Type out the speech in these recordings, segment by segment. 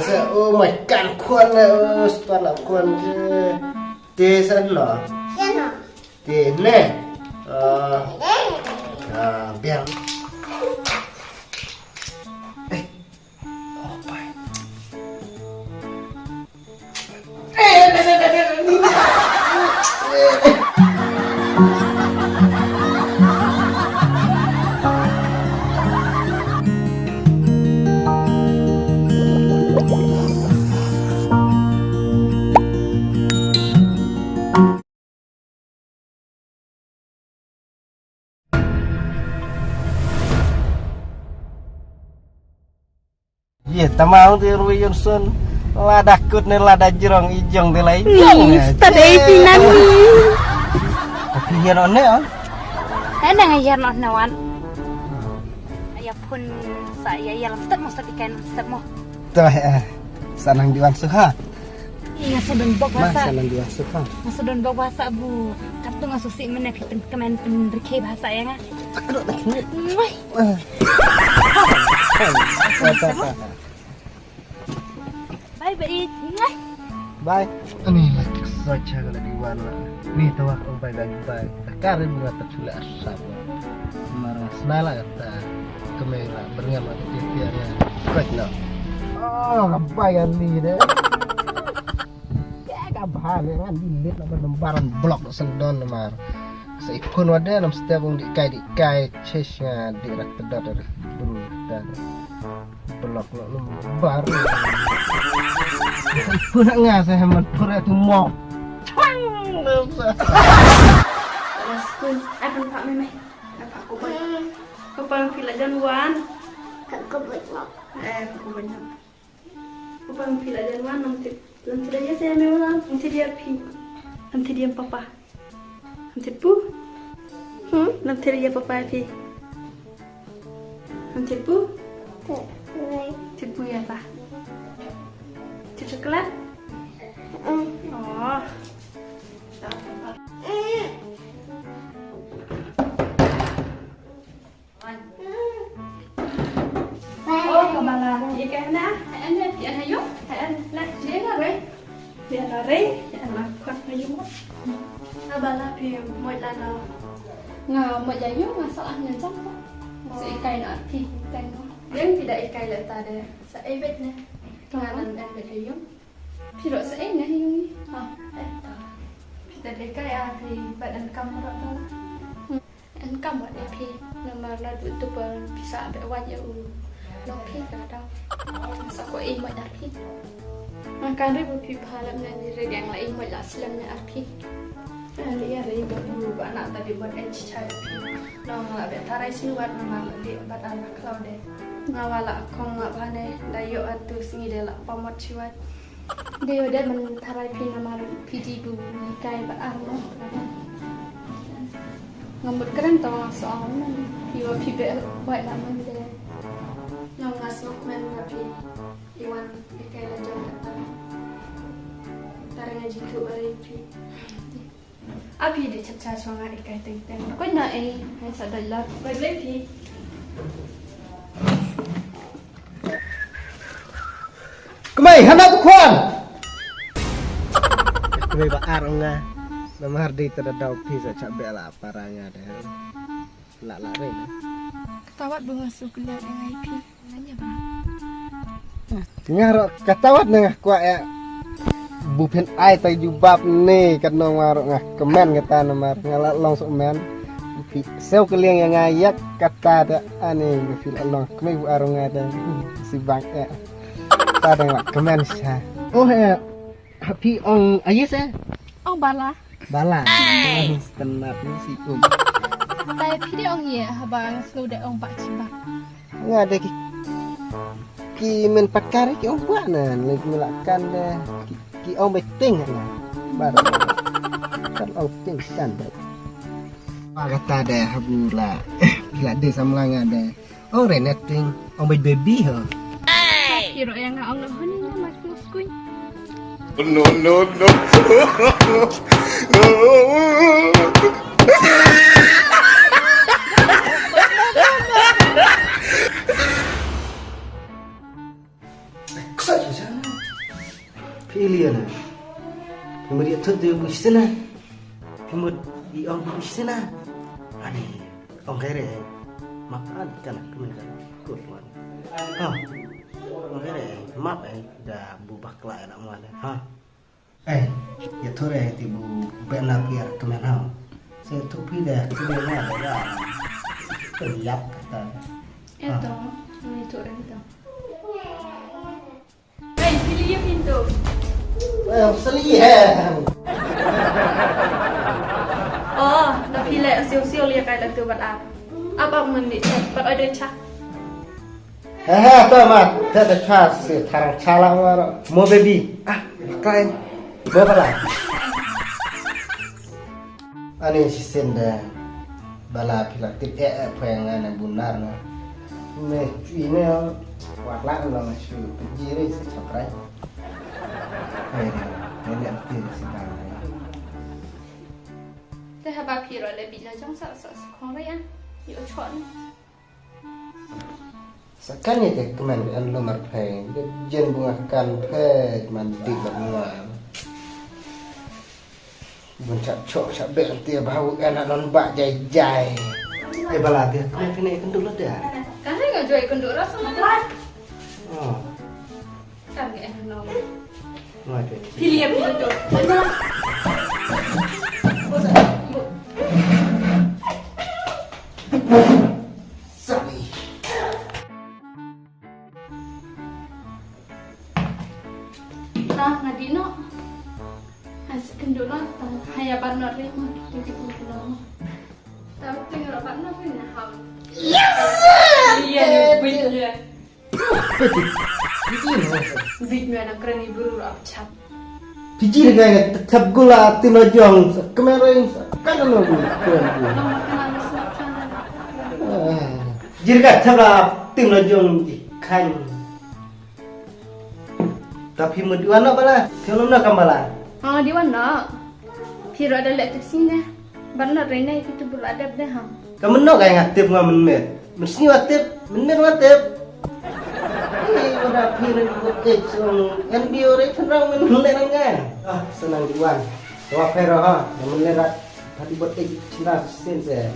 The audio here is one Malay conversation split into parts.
sẽ ô mày cạn khuôn này toàn là khuôn tê sẵn lỏ tê nè bèo iya tamau di Rui Johnson lada kut nih lada jerong ijong di lain tadi pinan tapi ya nonne on ada ngajar nawan ayah pun saya yang step mau setikan step mau tuh sanang diwan suha iya sudun bok bahasa sanang diwan suha sudun bok bahasa bu kartu ngasusi mana kemen penderke bahasa ya nggak aduh lagi bye bye bye ini lagi saja kalau di mana nih tahu aku bye karena bunga terculik asap marah senala kata kemela bernama ketiaknya kuatnya oh kebayang nih deh ya kabar kan dilit nama lembaran blok sendon mar seikon wadah nam setiap orang dikai chesnya dirak pedar dari dulu dan blok lembar seikon nggak saya hemat pura itu mau akan pak memeh apa aku banyak kepala pilihan wan aku banyak kepala pilihan wan nanti aja saya memang nanti dia nanti dia papa nanti bu nanti dia papa nanti bu ya pak coklat oh kemana? Iya kena, anh hayuk, anh lại chế là đấy, dia lari, anh mặc quần hayuk. Abala pi một lần nào, ngào một giây nhúc mà sợ anh nhận chắc không? Sẽ cay nữa thì cay nó. Đến thì đẩy cay lại ta để sẽ biết nè, ngào anh bị hayuk. Thì rồi sẽ nè hayuk. Thì để cay thì bạn ăn cam nó đó. Ăn cam ở đây thì nhưng mà nó tụi tụi bisa bị quay nhiều lông phi cả đâu sao có im mọi đặt phi mà cái đấy bị phá làm nên rồi đang lại im mọi là xem nhà phi anh ấy rồi bị bạn nào tadi buat enci nó là bị thay đổi sinh hoạt mà bị bắt anak kau deh ngawala kong apa nih dayo atu singi deh lah pamot ciwat dia udah mentharai phi nama phi bu kai bắt anu ngambil keren tau soal phi bị vậy là mình deh nong ngasok men tapi iwan ikai lajang kata tarang aji ke bari pi api de chacha chonga ikai teng teng ko na hai sadai la bai le pi kemai hana tu khuan kemai ba arunga nama hardi terdau pisa cak bela paranga deh la re ketawat bunga sukulah dengan IP nanya bang ngaro ketawat nengah kuat ya bupen ai tay jubab nih kan nong ngaro ngah kemen kata nomor ngalak long sok men sel keliang yang ngayak kata ada aneh fil long kemai bu arung ada si bang ya ta đang kemen sah oh ya pi ong ayes ya oh bala tenat ni si tay phi de ong ye habang slow de ong pak chimba nggak ada ki men pakar ki ong buat nah lagi melakukan deh ki ong beting nah baru kan ong beting kan kata deh habula bila dia samlang ada ong reneting ong baby ho kira yang ong noh ni mas kuy no Ksak je sana. Pilih na. Pemudi tu dia busina. Pemud di orang busina. Ani, orang kere. Makan kan kemen kut wan. Ha. Orang kere map dah bubak kelak nak muat. Ha. Ya tu tibu benar pia kemen ha. Saya tu dah kemen dah. Terlihat kata. Ito, itu ito. Hey, pilih yung pintu. Selihan. Oh, napili siyo-siyo liya kay lang tubat up. Apa mandi? Pat order cha. Tu mat, ada chas tarang chala maro. Mo baby. Kain. Bawa lah. Ani sisenda bala pilatik pengen bunar na. Ne ini wakla na masyu. Pejiri secaprai. Ini arti sekarang. Thế hai bà phi rồi lại bị là trong sợ sợ không vậy ăn. Yếu chọn. Sakanya ke keman an lo marpai. Jen bunga kan pe man di bunga. Buncak cok sak be tia bau anak non bak jai-jai. Bala dia kena kendul dah. Karena nggak jual kendor rasa macam. Oh, Kan nggak enak nong. ngade. Pilih yang pintu. Sali. Nah, ngadino. Hasil kendor hanya partner dia mah jadi kendor. Tapi tinggal partner pun nak ham. Yes. Iya, bit dia. Bit dia nak keren ibu rap cap. Pijir gaya tetap gula tino jong kemarin kan lo keren. Nama kenal snap channel. Jirga thabla tino jong ikan. Tapi mudiwan no bala, film no kambala. Oh, di mana? Piro ada letak sini. Benar Rena itu berada dah ham. Kamu no kaya ngatip ngamen met. Mesti ngatip, men ngatip. Ini udah piro ngatip song. Yang biore tenang men lengan. Senang diwan. Wa pero ha, men lerat tadi buat cinta sen se.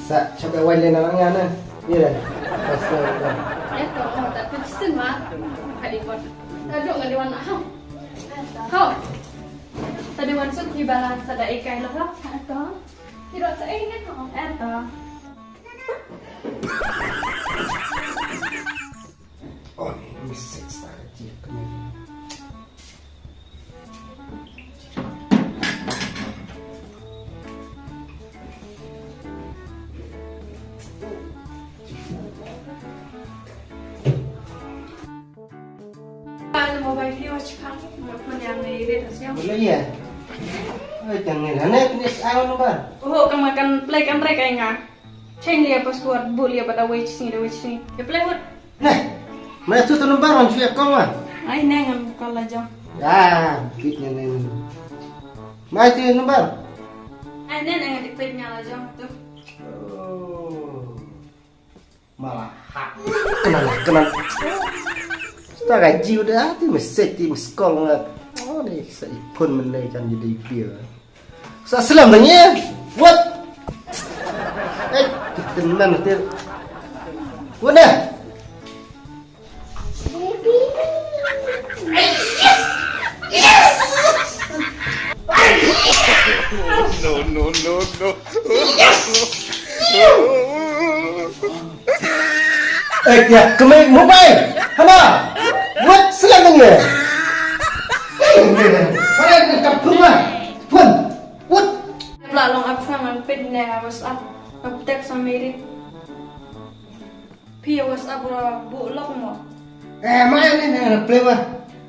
Sa coba wai lengan na. Iya. Pasal. Kau tak terkesan mah. Hari buat. Tadi orang di mana ham? Kau. Tadi wan sut di balan sada ikai lah. Atau tidak saya ingat kau. Atau. Oh, ini seks lagi kemarin. Ada mobile view cepat. Mana yang ni dia siapa? Boleh ya? Jangan aneh ni awal nomor. Oh, kamu akan play kan mereka ingat. Ceng dia pas buat boleh pada wait sini. Dia play buat. Nah, mana tu nomor orang siap kau mah? Ay, nengan kalau jam. Ya, kitnya ni. Mana tu nomor? Ay, nengan di klipnya lah jam tu. Oh, malah hak. Kenal. Tak gaji udah tu mesti di sekolah ngat. Oh ni saya pun menaikkan jadi dia. Salam tanya. What? Kita nanti. Mana? No. Ya, kemai mobile. Hana. What? Salam tanya. Mana dekat rumah? Pun. What? Lalong up sangan pin nega WhatsApp. Update sama mirip. Pia WhatsApp bu lock mo. Mana ni play mah?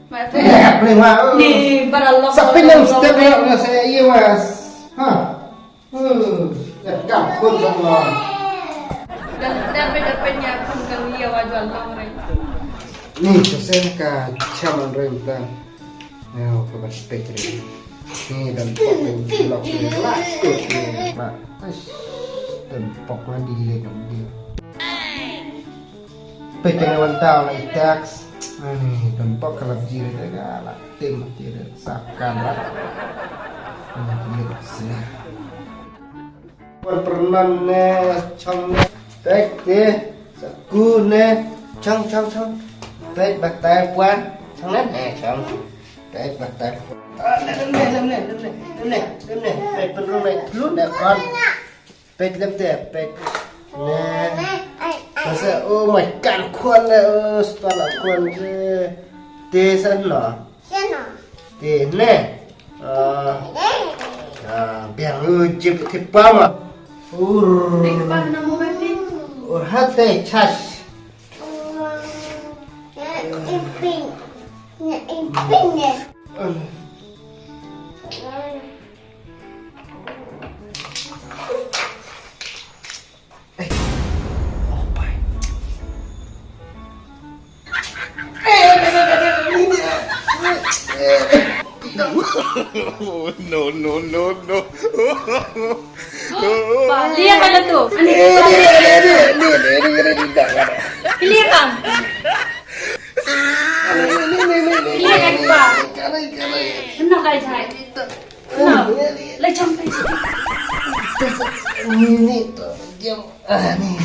Mata. Play mah. Ni baralok. Sapin yang step yang saya iya mas. Ha. Kampun sama. Dan dapetnya pun kan dia wajual orang. Ni saya ka chaman renta. Yo, ke baspek ni. Ni dan pok ni blok ni kelas tu. Pak. Dan pok mandi le dia. Pekan wan tau na tax. Ini tempat kerap jiri tegala tim jiri sakarat. Ini pernah ne chong ne tek te saku ne chong tek bạc tay quan chong ne chong tek bạc tay lâm này tek pernah ne luôn ne con tek lâm te tek ne masa oh my god khuôn ne setelah khuôn te san lo te ne biar ujib tipa mah Ba na mo ba ni? hati cas No, no, no, no. Ba, lihat kan tu. Ani. Lihat kan? Lihat kan ba? Kenapa kau cakap? Kenapa? Lagi campur. ini tuh jam nih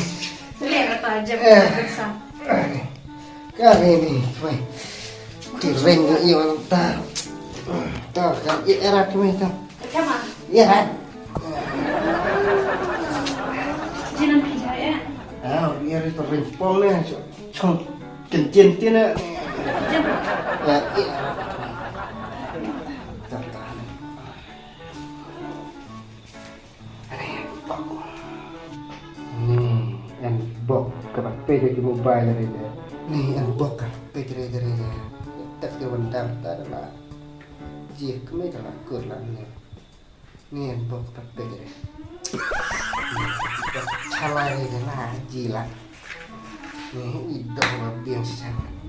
Lihat kata jam besar. kali ini woi keren gak iya orang tahu kan era kami tahu Macam iya kan Jangan percaya. iya itu rimpolnya cong kencin tina Jam. ya iya anh bọc các bạn phê cho mobile này nè này anh bọc cả phê cho đây tất cả vấn đề ta đó là gì cũng mấy là cửa là nè nè anh bọc các phê cho đây chalai này là gì là nè ít đồ mà biếng sang